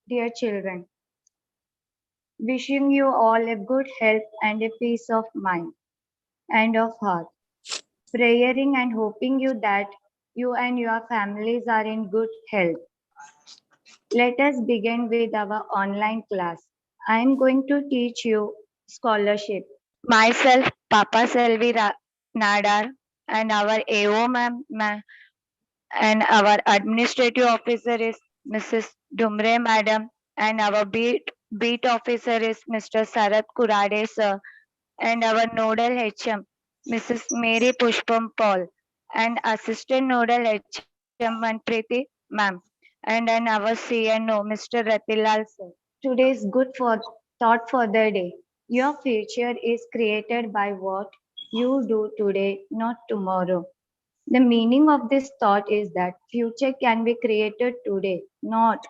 Dear children, wishing you all a good health and a peace of mind and of heart. Praying and hoping you that you and your families are in good health. Let us begin with our online class. I am going to teach you scholarship. Myself, Papa Nadar, and our AO ma'am, and our administrative officer is Mrs. Dumre madam, and our beat officer is Mr. Sarath Kurade sir, and our nodal HM, Mrs. Mary Pushpam Paul, and assistant nodal HM Manpreeti ma'am, and our CNO, Mr. Ratilal sir. Today is good for thought for the day. Your future is created by what you do today, not tomorrow. The meaning of this thought is that future can be created today, not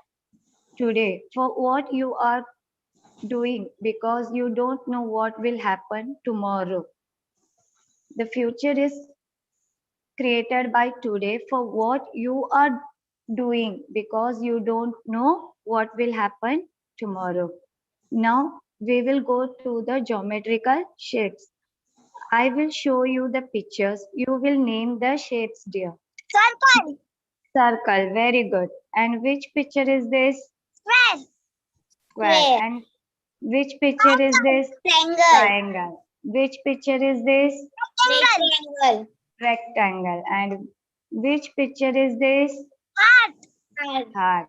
today, for what you are doing because you don't know what will happen tomorrow. The future is created by today for what you are doing because you don't know what will happen tomorrow. Now we will go to the geometrical shapes. I will show you the pictures. You will name the shapes, dear. Circle. Circle, very good. And which picture is this? Square. Square. Square. And which picture is this? Triangle. Triangle. Which picture is this? Rectangle. Rectangle. And which picture is this? Heart. Heart.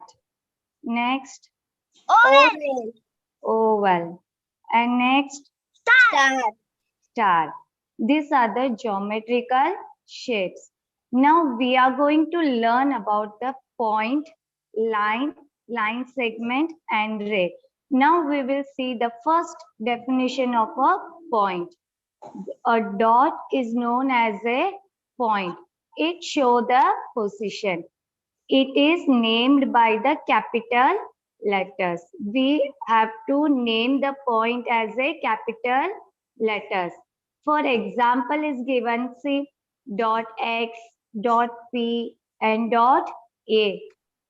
Next, Oval. oval. And next, Star. star. These are the geometrical shapes. Now we are going to learn about the point, line, line segment and ray. Now we will see the first definition of a point. A dot is known as a point. It shows the position. It is named by the capital letters. We have to name the point as a capital letters. For example is given, see, dot x, dot p and dot a.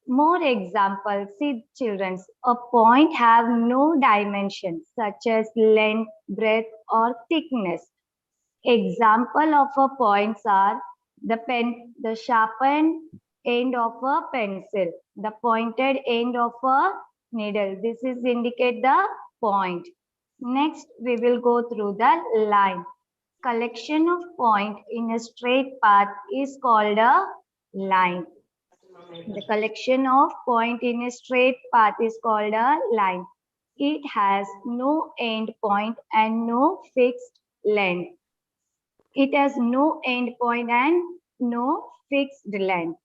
More examples, see children, a point have no dimensions such as length, breadth or thickness. Example of a points are the sharpened end of a pencil, the pointed end of a needle. This is indicate the point. Next, we will go through the line. Collection of point in a straight path is called a line. The collection of point in a straight path is called a line. It has no end point and no fixed length. It has no end point and no fixed length.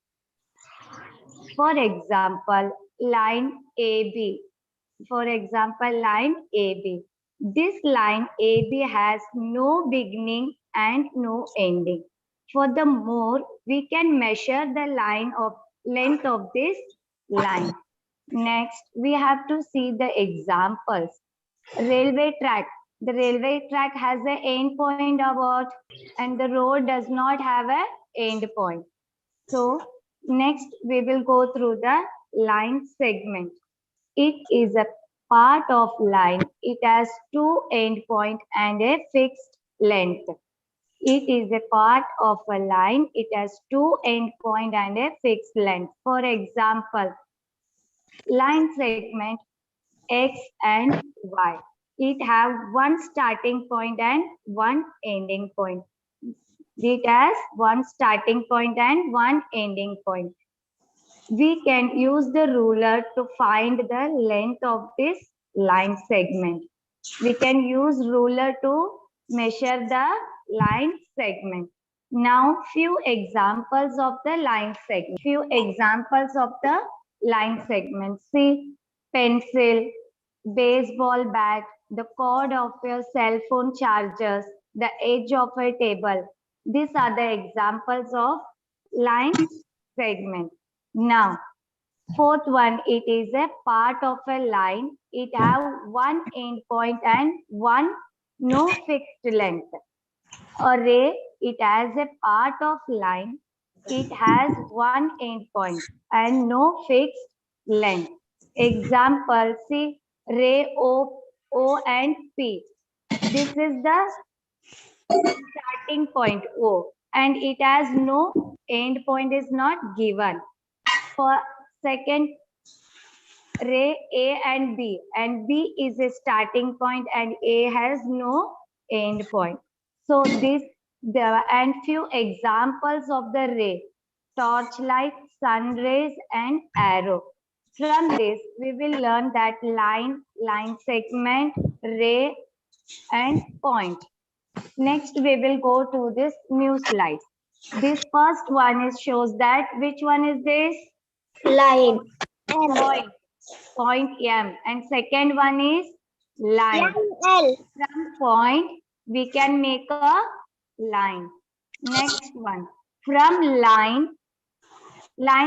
For example, line AB. For example, line AB. This line AB has no beginning and no ending. Furthermore, we can measure the line of length of this line. Next, we have to see the examples. Railway track. The railway track has an end point about, and the road does not have an end point. So next we will go through the line segment. It is a part of line. It has two end point and a fixed length. It is a part of a line. It has two end point and a fixed length. For example, line segment X and Y. It have one starting point and one ending point. It has one starting point and one ending point. We can use the ruler to find the length of this line segment. We can use ruler to measure the line segment. Now, few examples of the line segment. Few examples of the line segment. See, pencil, baseball bat, the cord of your cell phone chargers, the edge of a table. These are the examples of line segment. Now, fourth one, it is a part of a line. It have one end point and one no fixed length. A ray, it has a part of line. It has one end point and no fixed length. Example, see ray O and P. This is the starting point O and it has no end point is not given. For second ray A and B is a starting point and A has no end point. So this and few examples of the ray: torchlight, sun rays and arrow. From this we will learn that line segment, ray and point. Next we will go to this new slide. This first one is shows that which one is this? Line. Point M, and second one is line. L. From point we can make a line. Next one, from line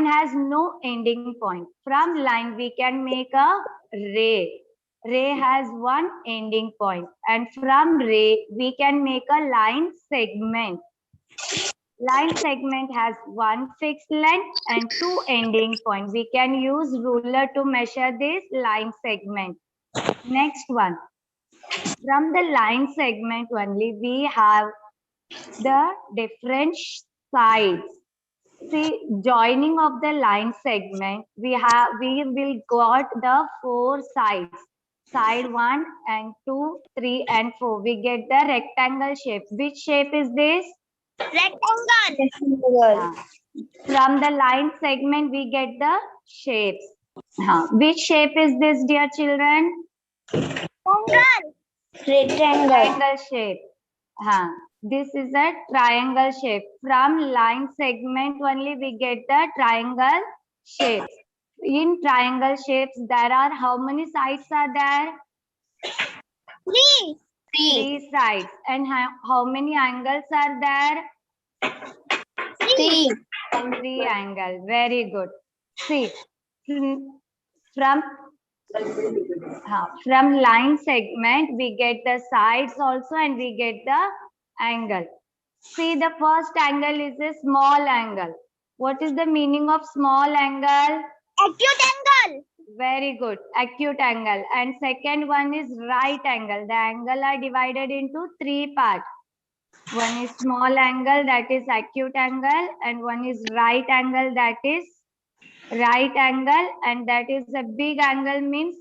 has no ending point. From line we can make a ray. Ray has one ending point, and from ray we can make a line segment. Line segment has one fixed length and two ending points. We can use ruler to measure this line segment. Next one. From the line segment only, we have the different sides. See, joining of the line segment, we will got the four sides. Side 1 and 2, 3 and 4. We get the rectangle shape. Which shape is this? Rectangle. From the line segment, we get the shapes. Which shape is this, dear children? Rectangle. Triangle shape. This is a triangle shape. From line segment only we get the triangle shapes. In triangle shapes, there are how many sides are there? Three sides. And how many angles are there? Three angles. Very good. See, from line segment we get the sides also and we get the angle. See, the first angle is a small angle. What is the meaning of small angle? Acute angle. Very good. Acute angle. And second one is right angle. The angle are divided into three parts. One is small angle, that is acute angle, and one is right angle, that is right angle, and that is a big angle means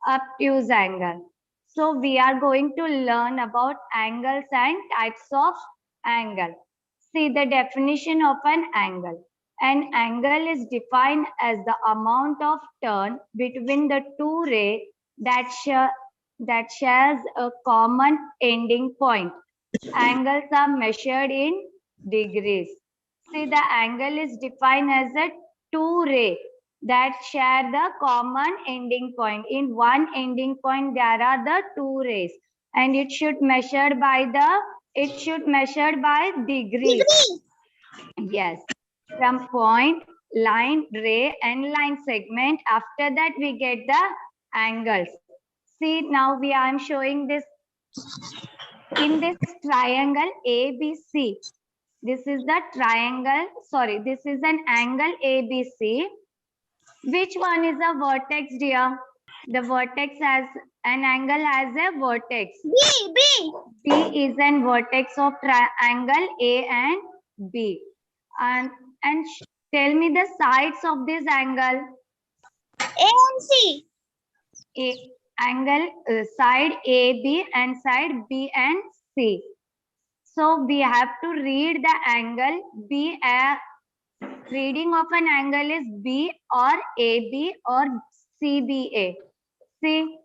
obtuse angle. So we are going to learn about angles and types of angle. See the definition of an angle. An angle is defined as the amount of turn between the two rays that shares a common ending point. Angles are measured in degrees. See, the angle is defined as a two rays that share the common ending point. In one ending point, there are the two rays, and it should measured by degrees. Yes, from point, line, ray, and line segment. After that, we get the angles. See, now I am showing this. In this triangle ABC, this is the triangle, sorry, this is an angle ABC. Which one is a vertex, dear? The vertex has an angle as a vertex. B is an vertex of triangle A and B. And tell me the sides of this angle. A and C. Angle side AB and side B and C. So we have to read the angle B. Reading of an angle is B or AB or CBA. See,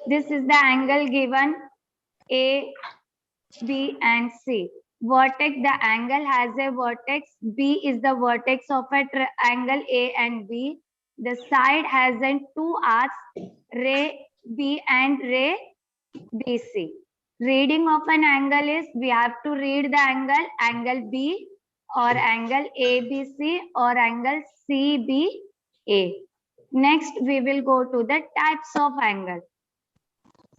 this is the angle given A, B and C. Vertex, the angle has a vertex. B is the vertex of a triangle A and B. The side has two arcs, ray B and ray BC. Reading of an angle is we have to read the angle B or angle ABC or angle CBA. Next, we will go to the types of angle.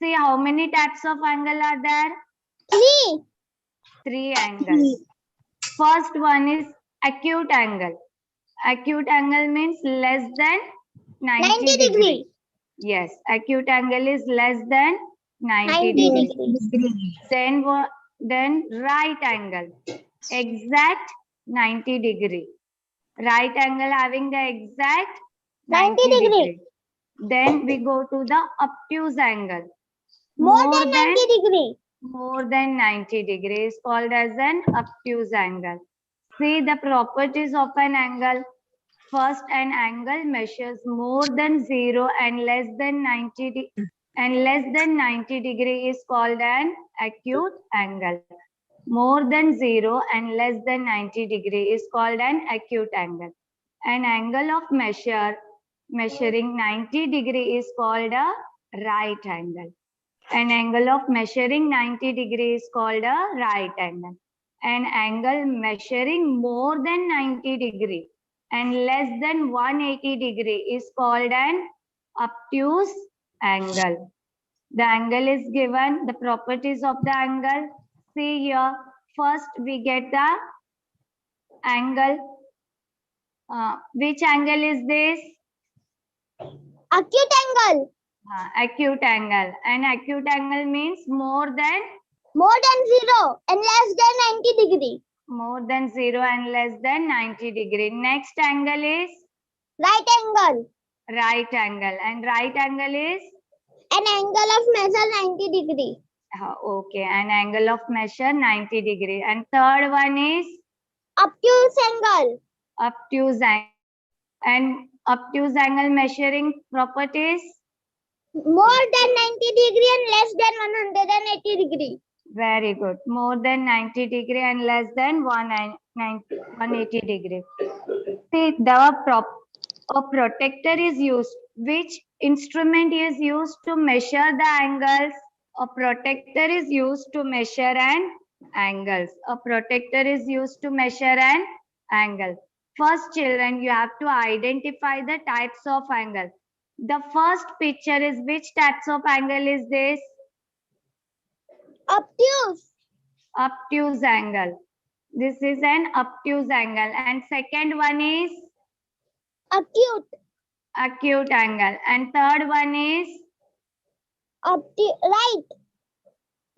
See how many types of angle are there? Three angles. First one is acute angle. Acute angle means less than 90 degree. Yes, acute angle is less than 90 90 degrees. degree. Then right angle, exact 90 degree. Right angle having the exact 90 degree. Then we go to the obtuse angle. More than 90 degree. More than 90 degrees called as an obtuse angle. See the properties of an angle. First, an angle measures more than 0 and less than 90 degree is called an acute angle. More than 0 and less than 90 degree is called an acute angle. An angle of measuring 90 degree is called a right angle. An angle of measuring 90 degree is called a right angle. An angle measuring more than 90 degree and less than 180 degree is called an obtuse angle. The angle is given, the properties of the angle. See here, first we get the angle. Which angle is this? Acute angle. Acute angle. And acute angle means more than 0 and less than 90 degree. More than 0 and less than 90 degree. Next angle is Right angle. right angle. And right angle is? An angle of measure 90 degree. Okay, an angle of measure 90 degree. And third one is? Obtuse angle. Obtuse angle. And obtuse angle measuring properties? More than 90 degree and less than 180 degree. Very good. More than 90 degree and less than 180 degree. See, a protector is used. Which instrument is used to measure the angles? A protector is used to measure an angles. A protector is used to measure an angle. First, children, you have to identify the types of angle. The first picture is which types of angle is this? Obtuse. Obtuse angle. This is an obtuse angle. And second one is? Acute. Acute angle. And third one is? Right.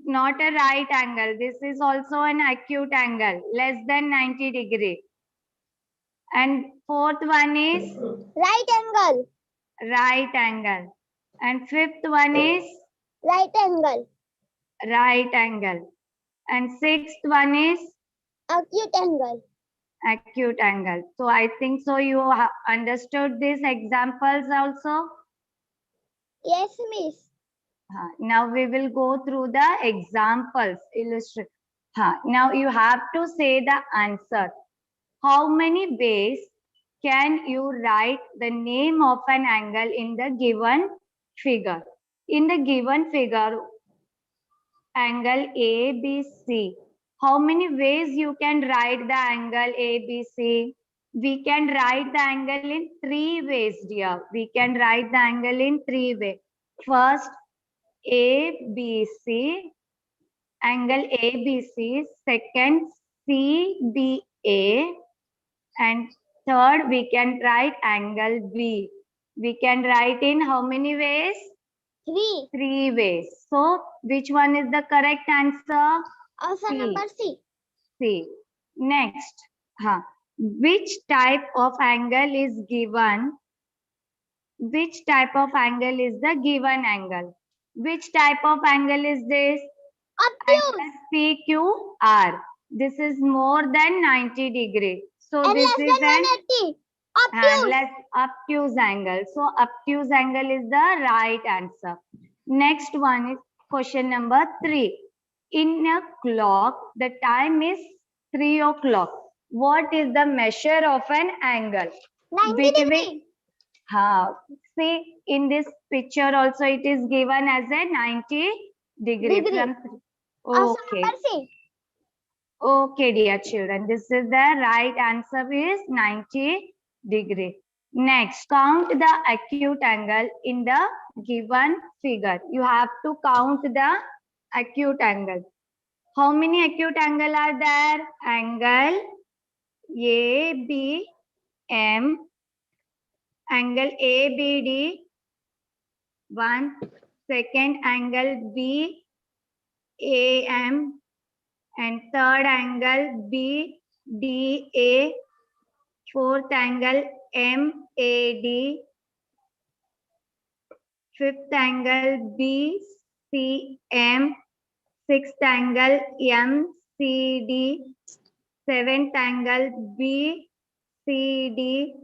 Not a right angle. This is also an acute angle, less than 90 degree. And fourth one is? Right angle. Right angle. And fifth one is? Right angle. Right angle. And sixth one is? Acute angle. Acute angle. So I think so you have understood these examples also? Yes, miss. Now we will go through the examples. Illustrate. Now you have to say the answer. How many ways can you write the name of an angle in the given figure? In the given figure, angle ABC. How many ways you can write the angle ABC? We can write the angle in 3 ways, dear. We can write the angle in 3 ways. First, ABC, angle ABC. Second, CBA. And third, we can write angle B. We can write in how many ways? 3. 3 ways. So, which one is the correct answer? Option number C. C. Next, which type of angle is given? Which type of angle is the given angle? Which type of angle is this? Obtuse. PQR. This is more than 90 degree. So and this less is than an 180. Obtuse. less obtuse angle. So obtuse angle is the right answer. Next one is question number 3. In a clock, the time is 3 o'clock. What is the measure of an angle? 90 degree. See, in this picture also it is given as a 90 degree. From Okay. Option number C. Okay, dear children. This is the right answer is 90 degree. Next, count the acute angle in the given figure. You have to count the acute angle. How many acute angle are there? Angle A, B, M, angle ABD, one. Second angle BAM, and third angle BDA. Fourth angle MAD. Fifth angle BCM. Sixth angle MCD. Seventh angle BCD.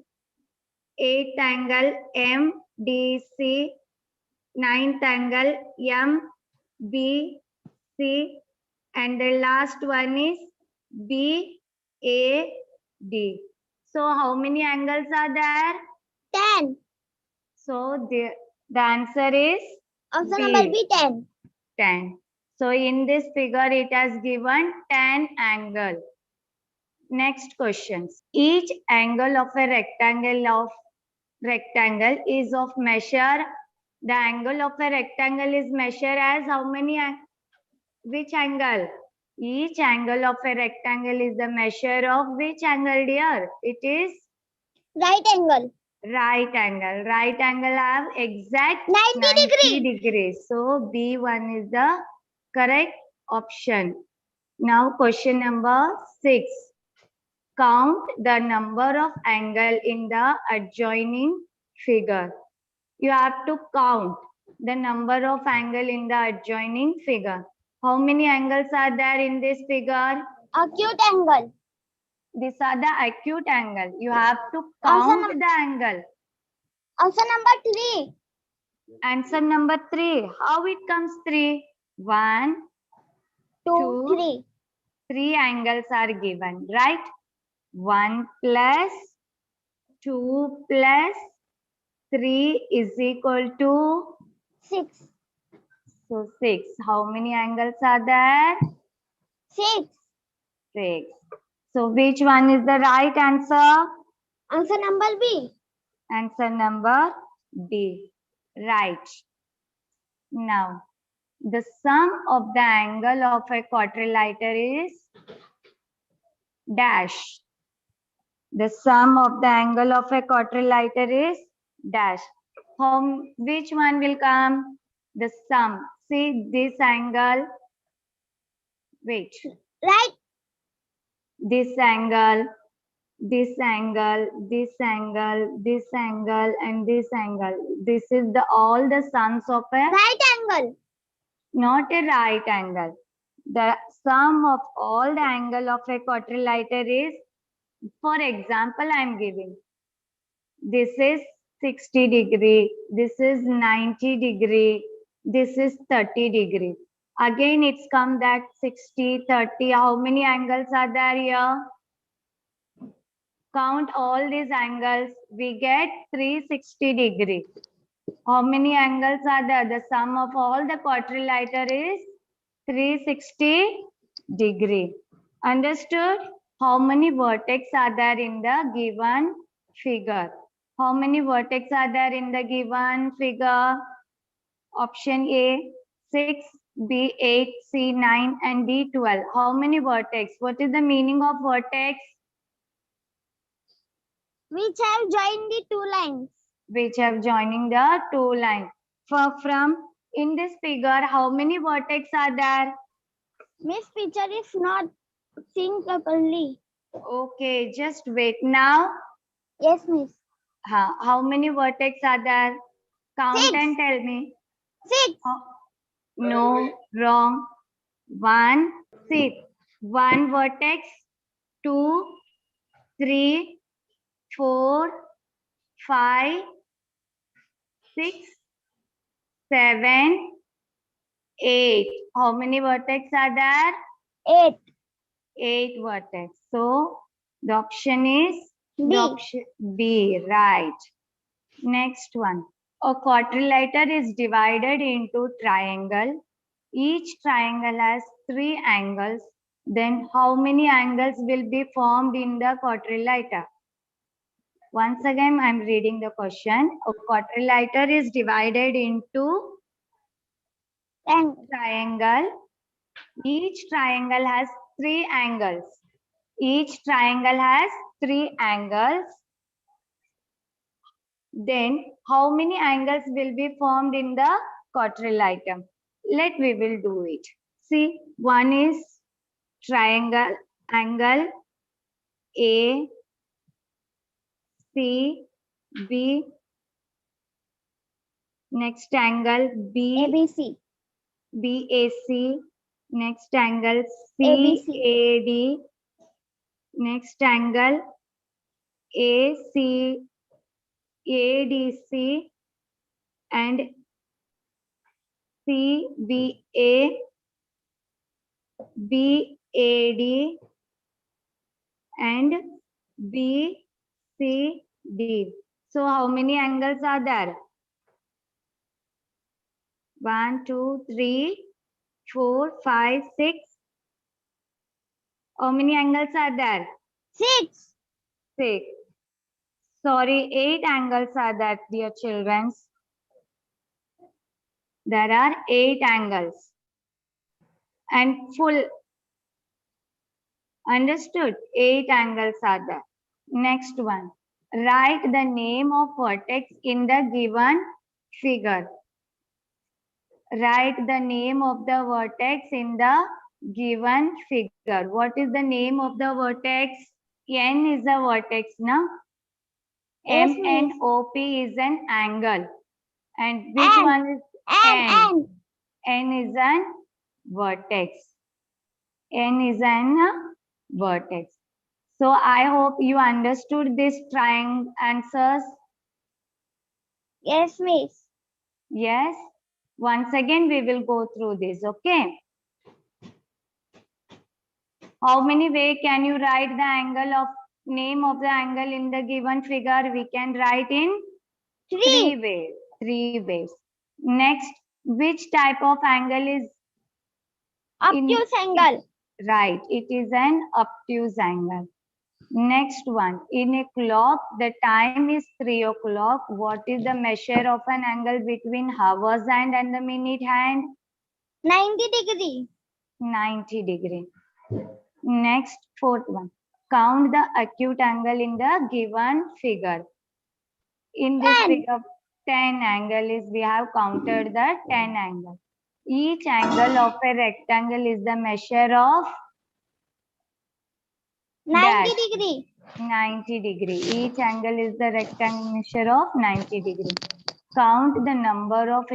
Eighth angle MDC. Ninth angle MBC. And the last one is BAD. So how many angles are there? 10. So the answer is Option B. number B 10. 10. So in this figure, it has given 10 angle. Next questions. Each angle of a rectangle is of measure. The angle of a rectangle is measured as how many? Which angle? Each angle of a rectangle is the measure of which angle, dear? It is Right angle. right angle. Right angle have exact 90 degrees. So B1 is the correct option. Now question number 6. Count the number of angle in the adjoining figure. You have to count the number of angle in the adjoining figure. How many angles are there in this figure? Acute angle. These are the acute angle. You have to Option count the angle. Option number 3. Answer number 3. How it comes 3? 1, 2, Two. 3. 3 angles are given, right? 1 plus 2 plus 3 is equal to 6. so 6. How many angles are there? 6. 6. So which one is the right answer? Answer number B. Answer number B. Right. Now, the sum of the angle of a quadrilateral is dash. The sum of the angle of a quadrilateral is dash. Which one will come? The sum. See this angle. Wait. Right. This angle, this angle, this angle, this angle, and this angle. This is the all the sums of a Right angle. not a right angle. The sum of all the angle of a quadrilateral is, for example, I am giving. This is 60 degree. This is 90 degree. This is 30 degree. Again, it's come that 60, 30. How many angles are there here? Count all these angles. We get 360 degree. How many angles are there? The sum of all the quadrilateral is 360 degree. Understood? How many vertex are there in the given figure? How many vertex are there in the given figure? Option A, 6, B, 8, C, 9, and D, 12. How many vertex? What is the meaning of vertex? Which have joined the two lines. Which have joining the two lines. From in this figure, how many vertex are there? Miss picture is not seen properly. Okay, just wait now. Yes, miss. How many vertex are there? Count 6. and tell me. 6. No, wrong. 1, 6. 1 vertex, 2, 3, 4, 5, 6, 7, 8. How many vertex are there? 8. 8 vertex. So the option is B. the option B, right. Next one. A quadrilateral is divided into triangle. Each triangle has 3 angles. Then how many angles will be formed in the quadrilateral? Once again, I am reading the question. A quadrilateral is divided into triangle. Each triangle has 3 angles. Each triangle has 3 angles. then how many angles will be formed in the quadrilateral? We will do it. See, one is triangle angle A, C, B. Next angle B, ABC. BAC. Next angle ABC. CAD. Next angle AC, ADC and CBA, BAD and BCD. So how many angles are there? 1, 2, 3, 4, 5, 6. How many angles are there? 6. 6. Sorry, 8 angles are there, dear children. There are 8 angles. And full. Understood? 8 angles are there. Next one. Write the name of vertex in the given figure. Write the name of the vertex in the given figure. What is the name of the vertex? N is a vertex, no? Yes, MNOP is an angle. And which N. one is N? N. N is an vertex. N is an vertex. So I hope you understood this triangle answers. Yes, miss. Yes. Once again, we will go through this. Okay. How many ways can you write the angle of name of the angle in the given figure? We can write in 3 ways. 3 ways. Next, which type of angle is Obtuse angle. right? It is an obtuse angle. Next one, in a clock, the time is 3 o'clock. What is the measure of an angle between hour's hand and the minute hand? 90 degree. 90 degree. Next, fourth one, count the acute angle in the given figure. In this 10. figure, 10 angle is, we have counted the 10 angle. Each angle of a rectangle is the measure of 90 degree. 90 degree. Each angle is the rectangle measure of 90 degree. Count the number of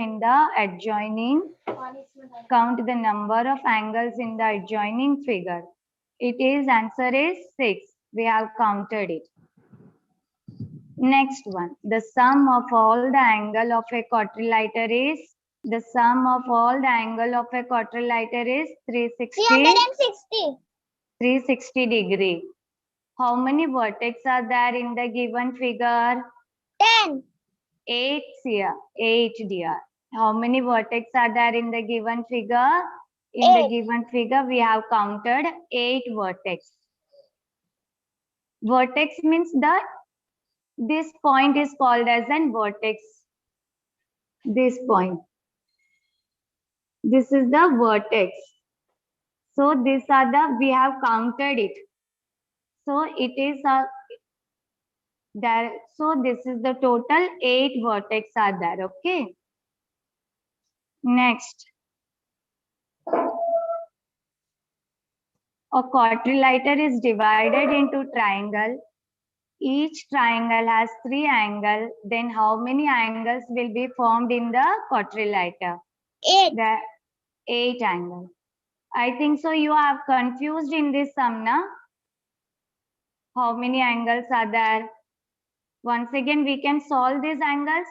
count the number of angles in the adjoining figure. Answer is 6. We have counted it. Next one, the sum of all the angle of a quadrilateral is, the sum of all the angle of a quadrilateral is 360. 360 degree. How many vertex are there in the given figure? 10. 8 here. 8 dear. How many vertex are there in the given figure? In the given figure, we have counted 8 vertex. Vertex means this point is called as an vertex. This point. This is the vertex. So these are we have counted it. So it is so this is the total 8 vertex are there. Okay. Next. A quadrilateral is divided into triangle. Each triangle has 3 angles. Then how many angles will be formed in the quadrilateral? 8. The 8 angles. I think so you are confused in this sum, na? How many angles are there? Once again, we can solve these angles.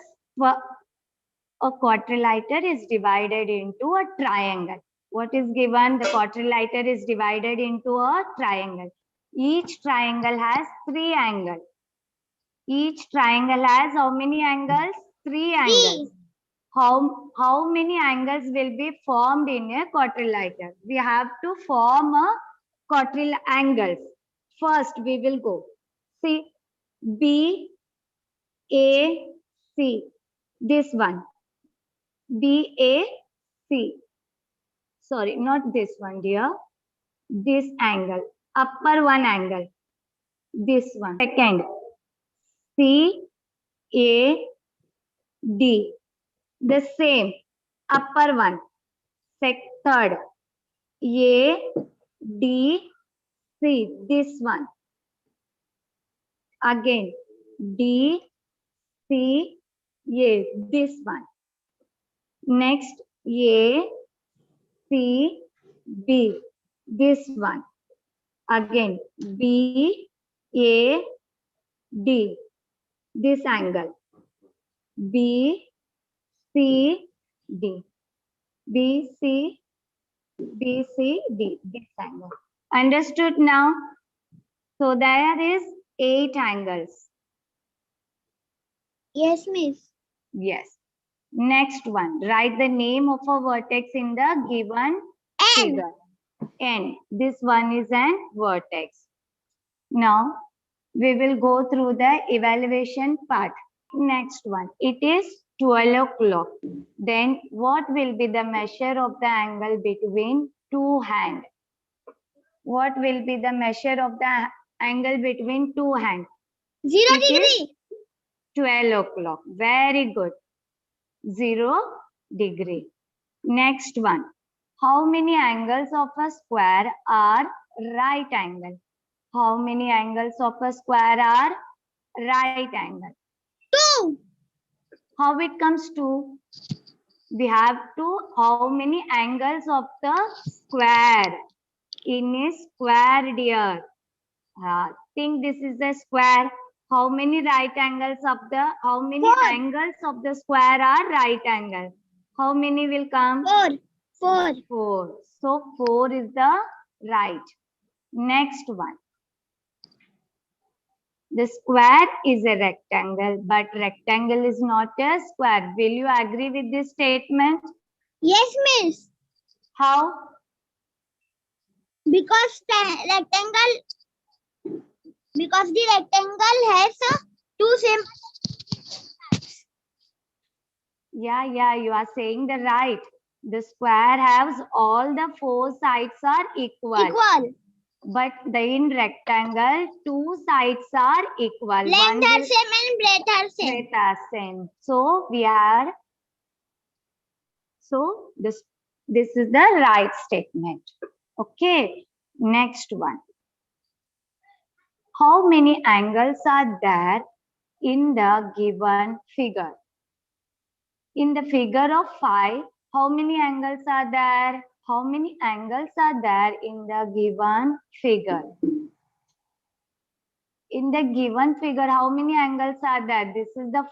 A quadrilateral is divided into a triangle. What is given? The quadrilateral is divided into a triangle. Each triangle has 3 angles. Each triangle has how many angles? 3 angles. How many angles will be formed in a quadrilateral? We have to form a quadrilateral angles. First, we will go. See, B, A, C. This one. B, A, C. Sorry, not this one, dear. This angle. Upper one angle. This one. Second. C, A, D. The same upper one, third, A, D, C. This one. Again, D, C, A. This one. Next, A, C, B. This one. Again, B, A, D. This angle. B, C, D. B, C, B, C, D. This angle. Understood now? So there is 8 angles. Yes, miss. Yes. Next one. Write the name of a vertex in the given N. figure. N. This one is an vertex. Now, we will go through the evaluation part. Next one. It is 12 o'clock. Then what will be the measure of the angle between two hands? What will be the measure of the angle between two hands? 0 It degree. is 12 o'clock. Very good. 0 degree. Next one. How many angles of a square are right angle? How many angles of a square are right angle? 2. How it comes to? We have to, how many angles of the square? In a square, dear. Think this is a square. How many right angles of the, how many 4. angles of the square are right angle? How many will come? 4. 4. 4. So 4 is the right. Next one. The square is a rectangle, but rectangle is not a square. Will you agree with this statement? Yes, miss. How? Because the rectangle has two same. Yeah, you are saying the right. The square has all the 4 sides are equal. But in rectangle, 2 sides are equal. Length are same and breadth are same. Breadth are same. So we are. So this is the right statement. Okay. Next one. How many angles are there in the given figure? In the figure of 5, how many angles are there? How many angles are there in the given figure? In the given figure, how many angles are there? This is the,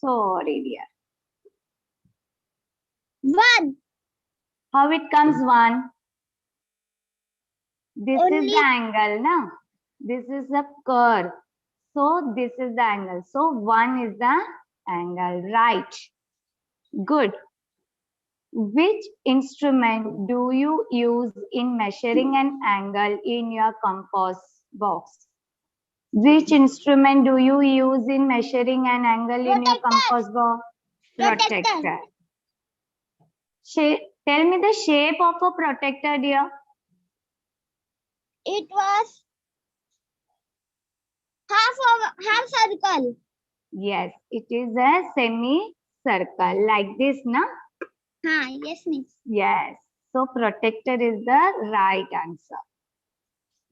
sorry dear. 1. How it comes 1? This Only is the angle, no? This is the curve. So this is the angle. So 1 is the angle, right? Good. Which instrument do you use in measuring an angle in your compass box? Which instrument do you use in measuring an angle in your compass box? Protractor. Tell me the shape of a protractor, dear. It was half circle. Yes, it is a semi-circle like this, na? Yes, miss. Yes. So protractor is the right answer.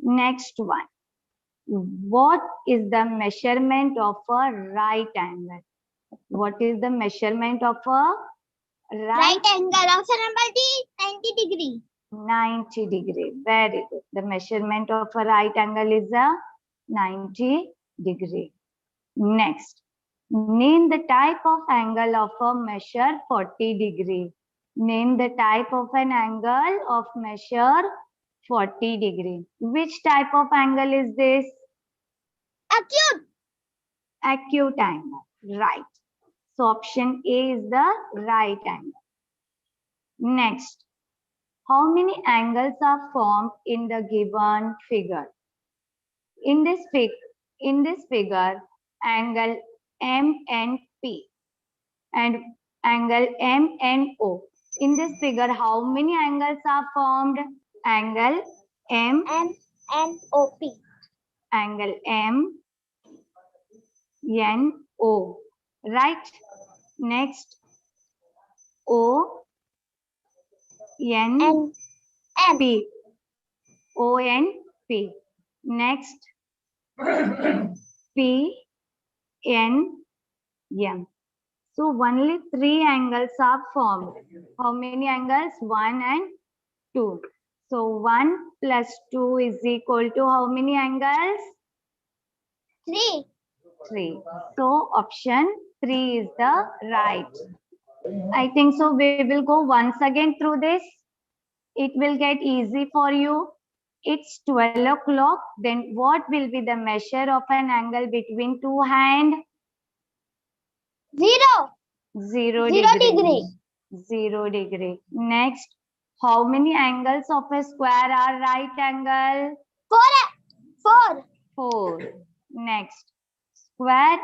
Next one. What is the measurement of a right angle? What is the measurement of a Right angle of an angle 90 degree. 90 degree. Very good. The measurement of a right angle is a 90 degree. Next, name the type of angle of a measure 40 degree. Name the type of an angle of measure 40 degree. Which type of angle is this? Acute. Acute angle. Right. So option A is the right angle. Next, how many angles are formed in the given figure? In this figure, angle MNP and angle MNO. In this figure, how many angles are formed? Angle MNOP. angle M, N O. Right? Next O N and M. P. O N P. Next P N M. So only 3 angles are formed. How many angles? 1 and 2. So 1 plus 2 is equal to how many angles? 3. 3. So option 3 is the right. I think so. We will go once again through this. It will get easy for you. It's 12 o'clock. Then what will be the measure of an angle between two hands? 0. 0 0 degree. 0 degree. Next, how many angles of a square are right angle? 4. 4. Next, square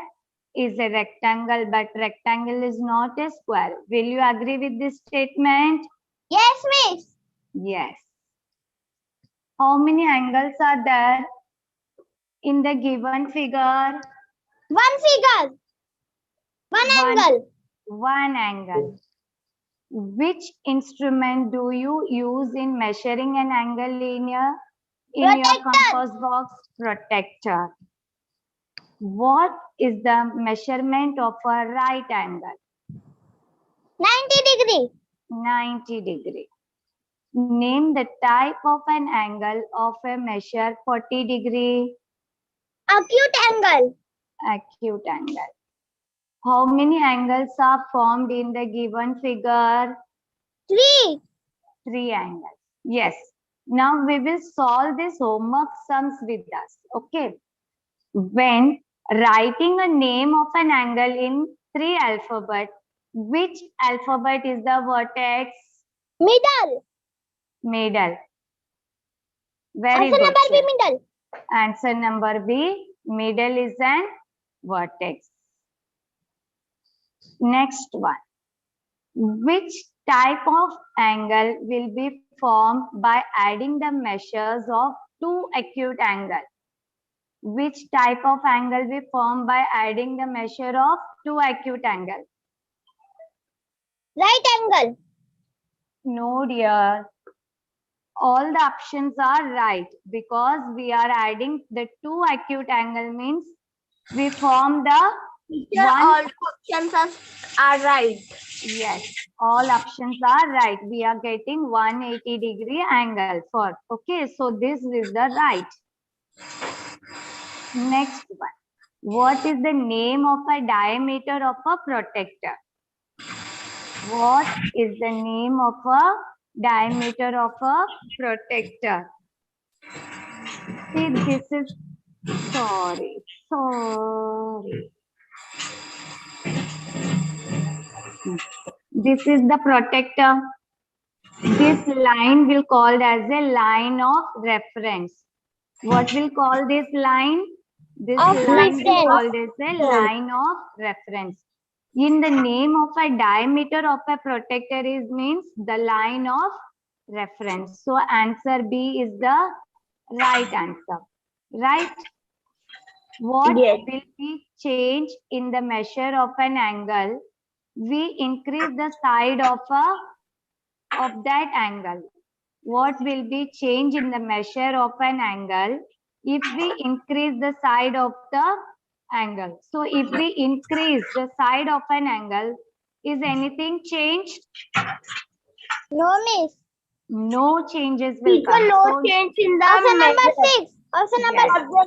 is a rectangle, but rectangle is not a square. Will you agree with this statement? Yes, miss. Yes. How many angles are there in the given figure? One figure. One angle. One angle. Which instrument do you use in measuring an angle in your compass box? Protractor. What is the measurement of a right angle? 90 degree. 90 degree. Name the type of an angle of a measure 40 degree. Acute angle. Acute angle. How many angles are formed in the given figure? 3. 3 angles. Yes. Now we will solve this homework sums with us. Okay. When writing a name of an angle in 3 alphabet, which alphabet is the vertex? Middle. Middle. Very Answer good. number B, middle. Answer number B. Middle is an vertex. Next one. Which type of angle will be formed by adding the measures of two acute angles? Which type of angle will form by adding the measure of two acute angles? Right angle. No, dear. All the options are right because we are adding the two acute angle means we form the Here all options are right. Yes, all options are right. We are getting 180 degree angle for. Okay, so this is the right. Next one. What is the name of a diameter of a protractor? What is the name of a diameter of a protractor? See, this is, sorry. This is the protractor. This line will called as a line of reference. What will call this line? This line will called as a line of reference. In the name of a diameter of a protractor is means the line of reference. So answer B is the right answer. Right? What will be changed in the measure of an angle? We increase the side of that angle. What will be change in the measure of an angle if we increase the side of the angle? So if we increase the side of an angle, is anything changed? No, miss. No changes will come. No change in the answer number 6. Answer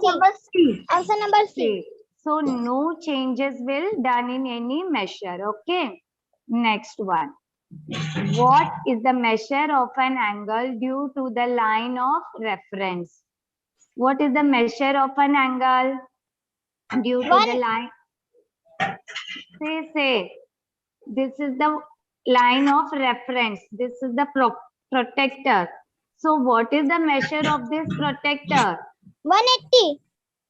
number C. Answer number C. So no changes will done in any measure. Okay. Next one. What is the measure of an angle due to the line of reference? What is the measure of an angle due to the line? Say. This is the line of reference. This is the protractor. So what is the measure of this protractor? 180.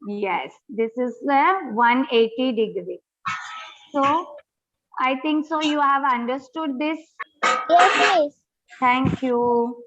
Yes, this is the 180 degree. So I think so you have understood this. Yes, miss. Thank you.